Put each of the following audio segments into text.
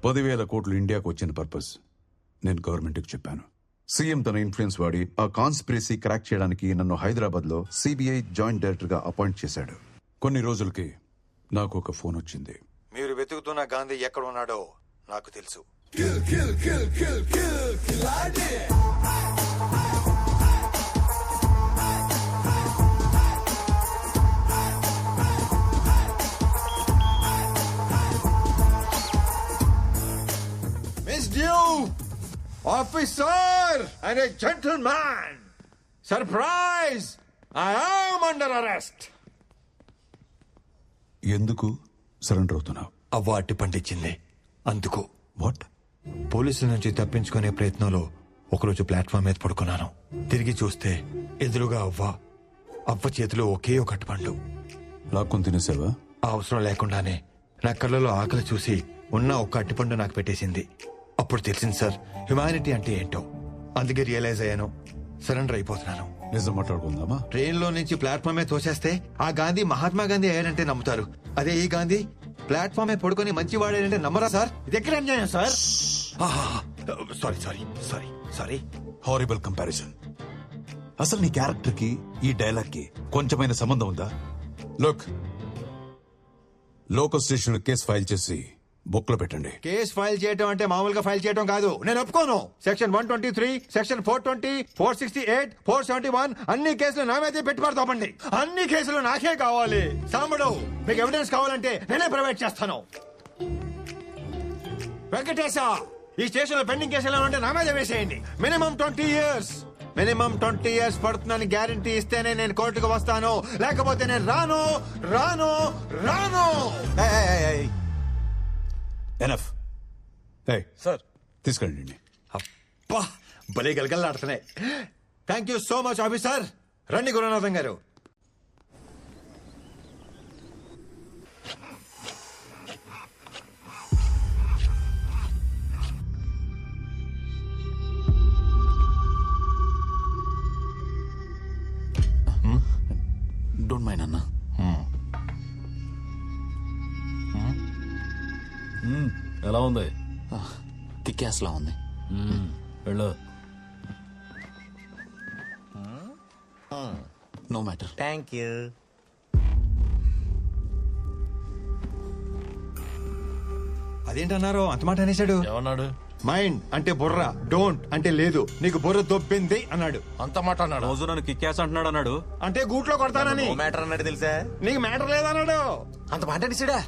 10,000 కోట్లు ఇండియాకు వచ్చిన పర్పస్ నేను గవర్నమెంట్కి చెప్పాను. సీఎం తన ఇన్ఫ్లుయెన్స్ వాడి ఆ కాన్స్పిరసీ క్రాక్ చేయడానికి నన్ను హైదరాబాద్లో సిబిఐ జాయింట్ డైరెక్టర్గా అపాయింట్ చేశాడు. కొన్ని రోజులకి నాకు ఒక ఫోన్ వచ్చింది. మీరు వెతుకుతున్న గాంధీ ఎక్కడ ఉన్నాడో నాకు తెలుసు. Officer and a gentleman, surprise! I am under arrest. ఎందుకు సరెండర్ అవుతున్నావు? అవ్వ అట్టి పండించింది అందుకు. వాట్? పోలీసుల నుంచి తప్పించుకునే ప్రయత్నంలో ఒకరోజు ప్లాట్ఫామ్ మీద పడుకున్నాను. తిరిగి చూస్తే ఎదురుగా అవ్వ చేతిలో ఒకే ఒక అట్టుపండు. లాక్కొని తినేసావా? ఆ అవసరం లేకుండానే నా కళ్ళలో ఆకలి చూసి ఉన్న ఒక్క అట్టిపండు నాకు పెట్టేసింది. అప్పుడు తెలిసింది సార్, హ్యుమానిటీ అంటే ఏంటో. అందుకే రియలైజ్ అయ్యాను, సరెండర్ అయిపోతున్నాను. నిజం మాట్లాడుకుందామా? ట్రైన్ లో నుంచి ప్లాట్ఫామ్ మీద తోసేస్తే ఆ గాంధీ మహాత్మా గాంధీ అయ్యాడంటే నమ్ముతారు. అదే ఈ గాంధీ ప్లాట్ఫామ్ మీద పడుకొని మంచి వాడాడంటే నమ్మరా సార్? ఇది ఎక్కడ అన్యాయం సార్? సారీ. Horrible comparison. అసలు నీ క్యారెక్టర్ కి ఈ డైలాగ్ కి కొంచెమైన సంబంధం ఉందా? లోకల్ స్టేషన్ కేసు ఫైల్ చేసి బుక్ లో పెట్టండి. కేసు ఫైల్ చేయడం అంటే మామూలుగా ఫైల్ చేయడం కాదు. నేను ఒప్పుకోను. సెక్షన్ 123, సెక్షన్ 420, 468, 471 అన్ని కేసులు నా మీదే పెట్టి పడతామండి. అన్ని కేసులు నాకే కావాలి. సాంబడు, మీకు ఎవిడెన్స్ కావాలంటే నేనే ప్రొవైడ్ చేస్తాను. వెంకటేశ, ఈ స్టేషన్ లో పెండింగ్ కేసులు ఉంటే నా మీద వేసేయండి. మినిమం 20 years పడుతుందని గ్యారంటీ ఇస్తేనే నేను కోర్టుకు వస్తాను, లేకపోతే నేను రాను. ఎనఫ్. సార్ తీసుకెళ్ళండి. అబ్బా, భలే గలగలాడుతున్నాయి. Thank you so much officer. రండి గురునాథం గారు. డోంట్ మైండ్ అన్నా. ఎలా ఉంది? కిక్యాస్ లా ఉంది. వెళ్ళు. No matter. Thank you. అదేంటన్నారు అంత మాట అనేసాడు? ఏమన్నాడు? మైండ్ అంటే బుర్ర, డోంట్ అంటే లేదు. నీకు బుర్ర దొబ్బింది అన్నాడు. అంత మాట అన్నాడు? రోజు నన్ను కిక్యాస్ అంటున్నాడు అన్నాడు. అంటే గూట్లో కొడతానని. మ్యాటర్ అన్నాడు తెలుసా? నీకు మ్యాటర్ లేదన్నాడు. అంత మాట అనేసాడా?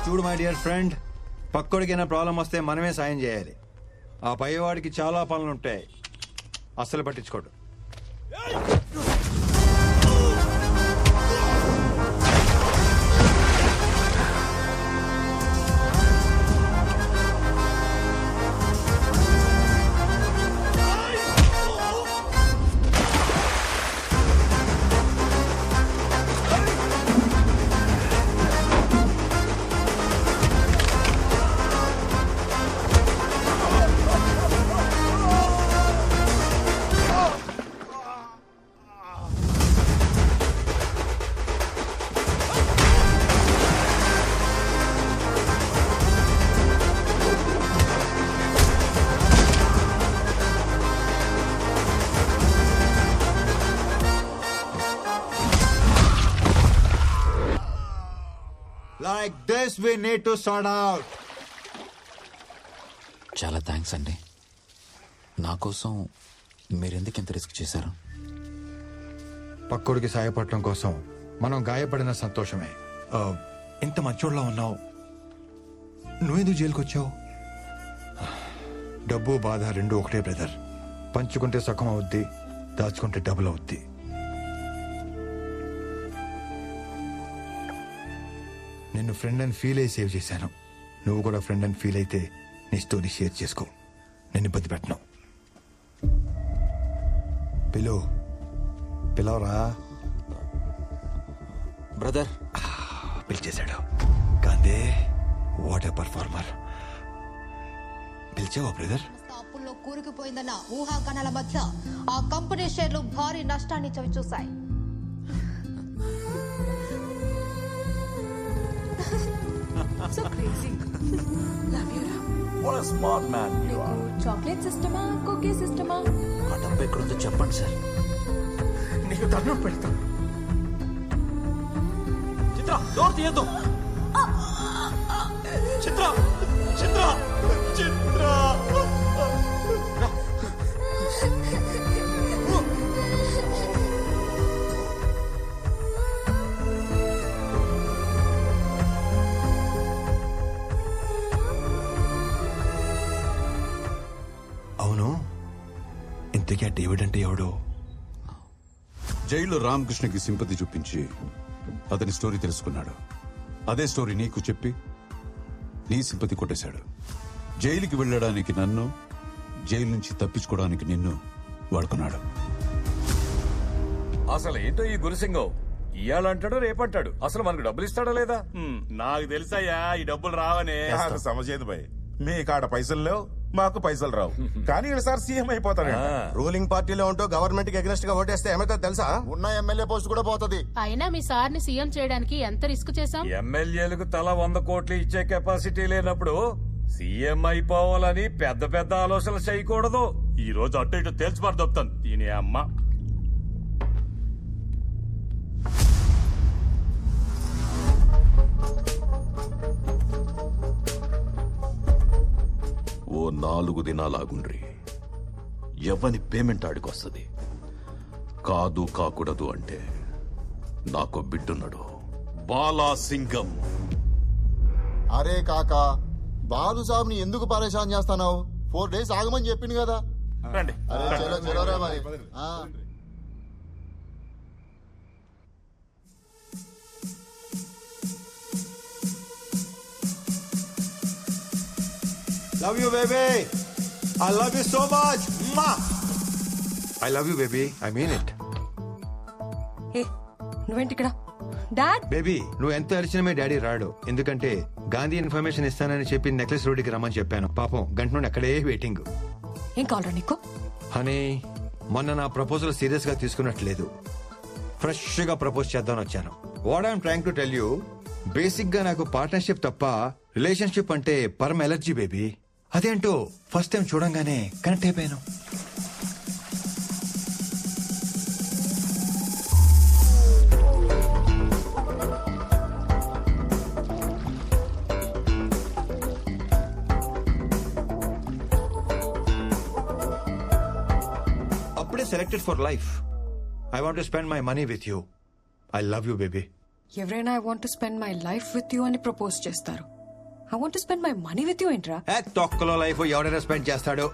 చూడు మై డియర్ ఫ్రెండ్, పక్కోడికైనా ప్రాబ్లం వస్తే మనమే సాయం చేయాలి. ఆ పైవాడికి చాలా పనులుంటాయి, అస్సలు పట్టించుకోడు. Like this we need to sort out. చాలా థ్యాంక్స్ అండి. నా కోసం మీరెందుకు ఇంత రిస్క్ చేశారు? పక్కోడికి సాయపడటం కోసం మనం గాయపడిన సంతోషమే. ఇంత మంచోళ్ళ ఉన్నావు, నువ్వెందుకు జైలుకి వచ్చావు? డబ్బు బాధ రెండు ఒకటే బ్రదర్. పంచుకుంటే సుఖం అవుద్ది, దాచుకుంటే డబుల్ అవుద్ది. నిన్ను ఫ్రెండ్ అని ఫీల్ అయ్యి సేవ్ చేశాను. నువ్వు కూడా ఫ్రెండ్ అని ఫీల్ అయితే నీ స్టోరీ షేర్ చేసుకో. నేను ఇబ్బంది పెట్టను. పిలవరా. బ్రదర్ పిలిచేశాడు. కాందే, వాట్ ఏ పర్ఫార్మర్. పిలిచావా బ్రదర్? అప్పుల్లో కూరుకుపోయిందన్న ఊహాగానాల మధ్య ఆ కంపెనీ షేర్లు భారీ నష్టాన్ని చవిచూశాయి. Chocolate సిస్టమా, cookies సిస్టమా? ఆ డబ్బు ఎక్కడుందో చెప్పండి సార్. నీకు దండం పెడతాను. చిత్ర, డోర్ తీయద్దు. చిత్ర, చిత్ర, చిత్ర. అవును, ఇంతకీ ఆ డేవిడ్ అంటే ఎవడు? జైల్లో రామకృష్ణకి సింపతి చూపించి అతని స్టోరీ తెలుసుకున్నాడు. అదే స్టోరీ నీకు చెప్పి నీ సింపతి కొట్టేశాడు. జైలుకి వెళ్ళడానికి నన్ను, జైలు నుంచి తప్పించుకోవడానికి నిన్ను వాడుకున్నాడు. అసలు ఏంటో ఈ గురుసింగం, ఇయ్యాలంటాడు రేపంటాడు. అసలు మనకు డబ్బులు ఇస్తాడా లేదా? నాకు తెలుసయ్యా ఈ డబ్బులు రావనే. సమజేది భయ్, మీ కాడ పైసలు లేవు, మాకు పైసలు రావు. కానీ ఈసారి సీఎం అయిపోతాడు. రూలింగ్ పార్టీలో ఉంటూ గవర్నమెంట్ కి అగెన్స్ట్ గా ఓటేస్తే ఏమైతే తెలుసా? ఉన్న ఎమ్మెల్యే పోస్ట్ కూడా పోతుంది. అయినా మీ సార్ని సీఎం చేయడానికి ఎంత రిస్క్ చేశాం? ఎమ్మెల్యేలకు తల 100 కోట్లు ఇచ్చే కెపాసిటీ లేనప్పుడు సీఎం అయిపోవాలని పెద్ద పెద్ద ఆలోచనలు చేయకూడదు. ఈ రోజు అటు ఇటు తేల్చిపారు దొప్తాను దీని అమ్మ. ఓ 4 దినాలాగుండ్రి. ఎవని పేమెంట్ ఆడికొస్తుంది. కాదు కాకూడదు అంటే నాకు బిడ్డున్నాడు, బాలాసింగం. అరే కాకా, బాలు సాబ్ ని ఎందుకు పరేషాన్ చేస్తున్నావు? 4 days ఆగమని చెప్పింది కదా. రండి. అరే చలో చలో రే మరి. Love you baby. I love you so much. I love you baby. I mean it. నువ్వేంటి ఇక్కడ? డాడ్, బేబీ, నువ్వు ఎంత అరిచినా మీ డాడీ రాడు. ఎందుకంటే గాంధీ ఇన్ఫర్మేషన్ ఇస్తానని చెప్పి నెక్లెస్ రోడ్డుకి రమ్మని చెప్పాను. పాపం గంట నుండి అక్కడే వెయిటింగ్. ఏం కావాలరా నీకు? హనీ, మొన్న నా ప్రపోజల్ సీరియస్ గా తీసుకున్నట్లేదు. ఫ్రెష్ గా ప్రపోజ్ చేద్దామని వచ్చాను. What I'm trying to tell you, basic గా నాకు పార్ట్నర్షిప్ తప్ప రిలేషన్షిప్ అంటే పరమ ఎలర్జీ బేబీ. అదేంటో ఫస్ట్ టైం చూడంగానే కనెక్ట్ అయిపోయాను. అప్పుడే selected for life. I want to spend my money with you. I love you baby. ఎవరైనా I want to spend my life with you అని ప్రపోజ్ చేస్తారు. I want to spend my money with you ఏంట్రా? తొక్కలో life ఎవడైనా spend చేస్తాడు,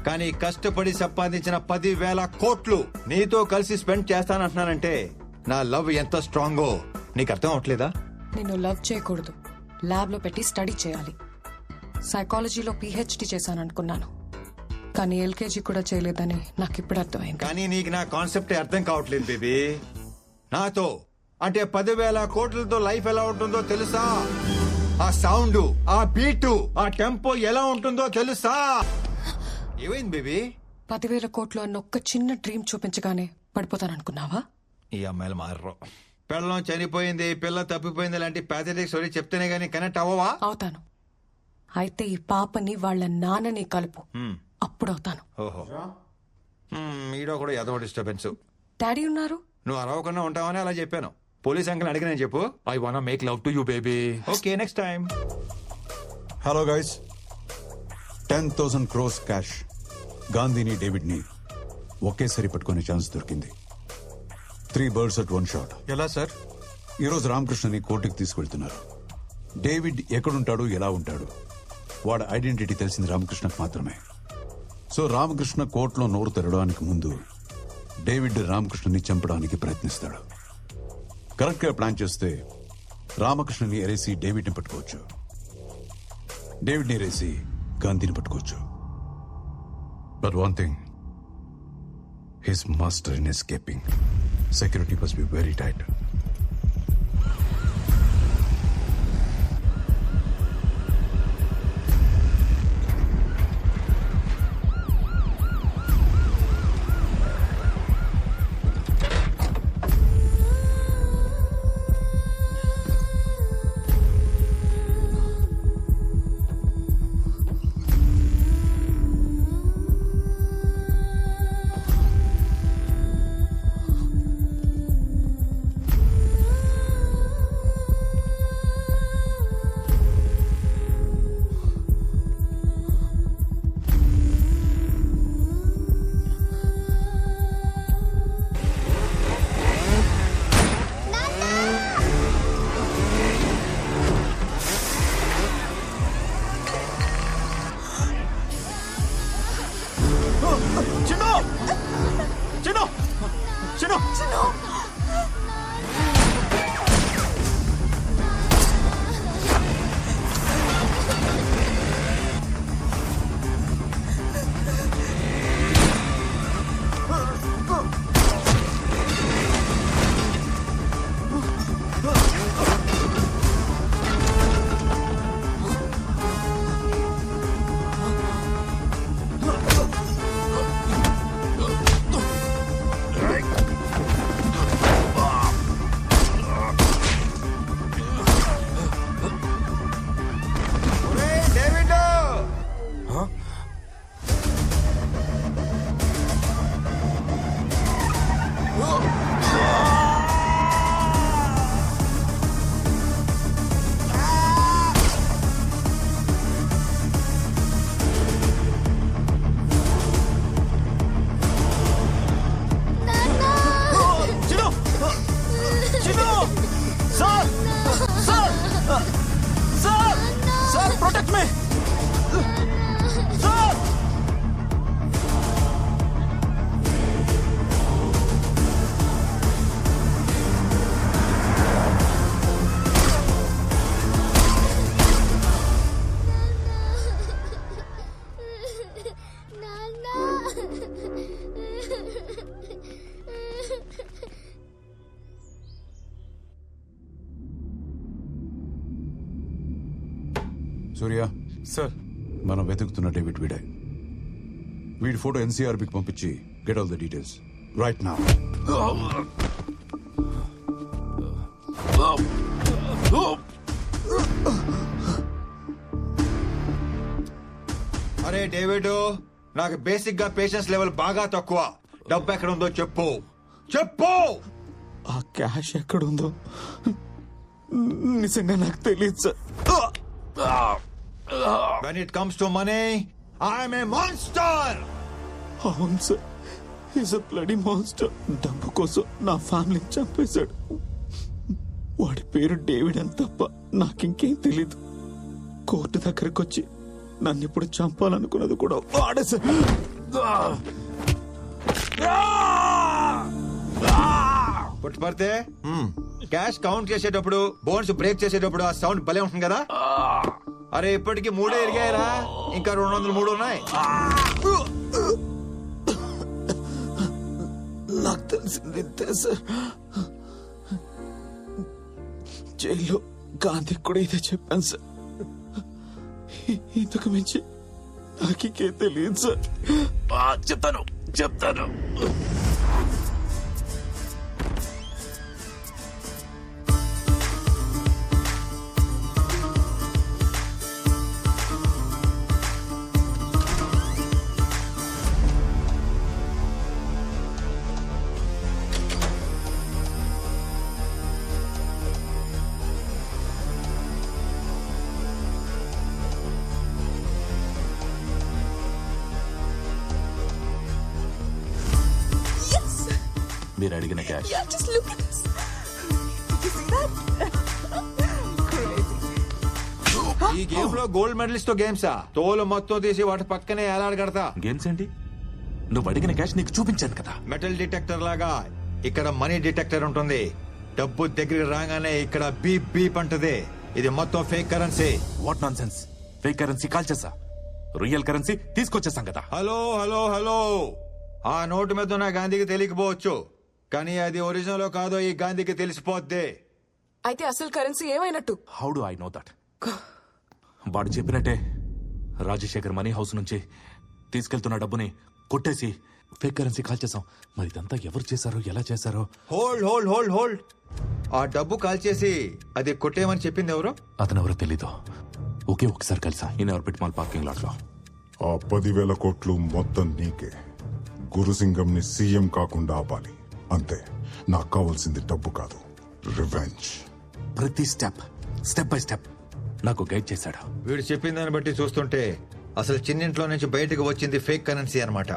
కానీ కష్టపడి సంపాదించిన 10,000 కోట్లు నీతో కలిసి స్పెండ్ చేస్తానంటున్నానంటే నా లవ్ ఎంత స్ట్రాంగో నీకు అర్థం అవట్లేదా? నిన్ను లవ్ చేయకూడదు, ల్యాబ్ లో పెట్టి స్టడీ చేయాలి. సైకాలజీలో PhD చేశాననుకున్నాను, కానీ LKG కూడా చేయలేదని నాకు ఇప్పుడు అర్థమైంది. కానీ నీకు నా కాన్సెప్ట్ అర్థం కావట్లేదు బేబీ. నాతో అంటే 10,000 కోట్లతో లైఫ్ ఎలా ఉంటుందో తెలుసా? ఆ సౌండ్, ఆ బీటు, ఆ టెంపో ఎలా ఉంటుందో తెలుసా? ఏమైంది బేబీ? 10,000 కోట్లు అన్న ఒక్క చిన్న డ్రీమ్ చూపించగానే పడిపోతాననుకున్నావా? ఈ అమ్మాయిలు మారరు. పిల్లం చనిపోయింది, పిల్ల తప్పిపోయింది లాంటి ప్యాథటిక్ స్టోరీ చెప్తేనే గానీ కనెక్ట్ అవ్వవా? అవుతాను. అయితే ఈ పాపని వాళ్ళ నాన్నని కలుపు, అప్పుడు అవుతాను. ఓహో, ఈడో కూడా ఏదో డిస్టర్బెన్స్. డాడీ ఉన్నారు, నువ్వు అరవకుండా ఉంటావని అలా చెప్పాను. పోలీస్ అంకుల్ అడిగిన చెప్పు. I want make love to you baby. Okay, next time. Hello guys, 10,000 crores cash గాంధీని డేవిడ్ని ఒకేసారి పట్టుకునే ఛాన్స్ దొరికింది. 3 birds at 1 shot. ఎలా సార్? ఈరోజు రామకృష్ణని కోర్టుకి తీసుకెళ్తున్నారు. డేవిడ్ ఎక్కడుంటాడు, ఎలా ఉంటాడు, వాడి ఐడెంటిటీ తెలిసింది రామకృష్ణకు మాత్రమే. సో రామకృష్ణ కోర్టులో నోరు తెరవడానికి ముందు డేవిడ్ రామకృష్ణని చంపడానికి ప్రయత్నిస్తాడు. కరెక్ట్ గా ప్లాన్ చేస్తే రామకృష్ణని ఎరేసి డేవిడ్ని పట్టుకోవచ్చు, డేవిడ్ని ఎరేసి గాంధీని పట్టుకోవచ్చు. But one thing, his master in escaping. Security must be very tight. Surya sir, మనం వెతుకుతున్న డేవిడ్ వీడే. వీడి ఫోటో ఎన్సీఆర్బీకి పంపించి get all the details right now. అరే డేవిడ్, నాకు బేసిక్ గా పేషెన్స్ లెవెల్ బాగా తక్కువ. డబ్బు ఎక్కడ ఉందో చెప్పు చెప్పు. ఆ క్యాష్ ఎక్కడుందో నిజంగా నాకు తెలియదు sir. When it comes to money, I'm a monster. అవును sir, is a bloody monster. డబ్బు కోసం నా ఫ్యామిలీని చంపేశాడు. వాడి పేరు డేవిడ్ అని తప్ప నాకింకేం తెలీదు. కోర్టు దగ్గరకు వచ్చి నన్ను ఇప్పుడు చంపాలనుకున్నది కూడా వాడే సార్. పుట్టుపడితే క్యాష్ కౌంట్ చేసేటప్పుడు, బోన్స్ బ్రేక్ చేసేటప్పుడు ఆ సౌండ్ భలే ఉంటుంది కదా. అరే ఇప్పటికి 3 ఎరిగాయరా, ఇంకా 203 ఉన్నాయి. నాకు తెలిసింది ఇంతే సార్. జైల్లో గాంధీ కూడా ఇదే చెప్పాను సార్. ఇంతకు మించి నాకే తెలియదు సార్. చెప్తాను. మీరు అడిగిన క్యాష్. ఈ గేమ్ లో గోల్డ్ మెడలిస్ట్ తో గేమ్సా తోలు మొత్తం తీసి వాటి పక్కనే ఎలాడగడతా. గేమ్స్ ఏంటి? నువ్వు అడిగిన క్యాష్ నీకు చూపించాను కదా. మెటల్ డిటెక్టర్ లాగా ఇక్కడ మనీ డిటెక్టర్ ఉంటుంది. డబ్బు దగ్గరికి రాగానే ఇక్కడ బీప్ బీప్ అంటది. ఇది మొత్తం fake currency. What non sense? Fake currency call చేసా, రియల్ కరెన్సీ తీసుకొచ్చేసాం కదా. హలో హలో హలో, ఆ నోటు మీద ఉన్న గాంధీకి తెలియకపోవచ్చు, కానీ అది ఒరిజినల్ కాదో ఈ గాంధీకి తెలిసిపోద్ది. అయితే అసలు కరెన్సీ ఏమైనట్టు? How do I know that? వాడు చెప్పినట్టే రాజశేఖర్ మనీ హౌస్ నుంచి తీసుకెళ్తున్న డబ్బుని కొట్టేసి ఫేక్ కరెన్సీ కాల్ చేసాం. మరి ఇదంతా ఎవరు చేశారో, ఎలా చేశారో? Hold hold hold hold. ఆ డబ్బు కాల్చేసి అది కొట్టేయమని చెప్పింది ఎవరు? అతను ఎవరో తెలీదు. ఒకే ఒకసారి కలిసా in Orbit mall parking lot లో. ఆ 10,000 కోట్లు మొత్తం నీకే. గురుసింగంని సీఎం కాకుండా ఆపాలి అంతే. నాకు కావాల్సింది డబ్బు కాదు, రివెంజ్. ప్రతి స్టెప్ బై స్టెప్ నాకు గైడ్ చేశాడు. వీడు చెప్పిన దాన్ని బట్టి చూస్తుంటే అసలు చిన్నింట్లో నుంచి బయటకు వచ్చింది ఫేక్ కరెన్సీ అన్నమాట.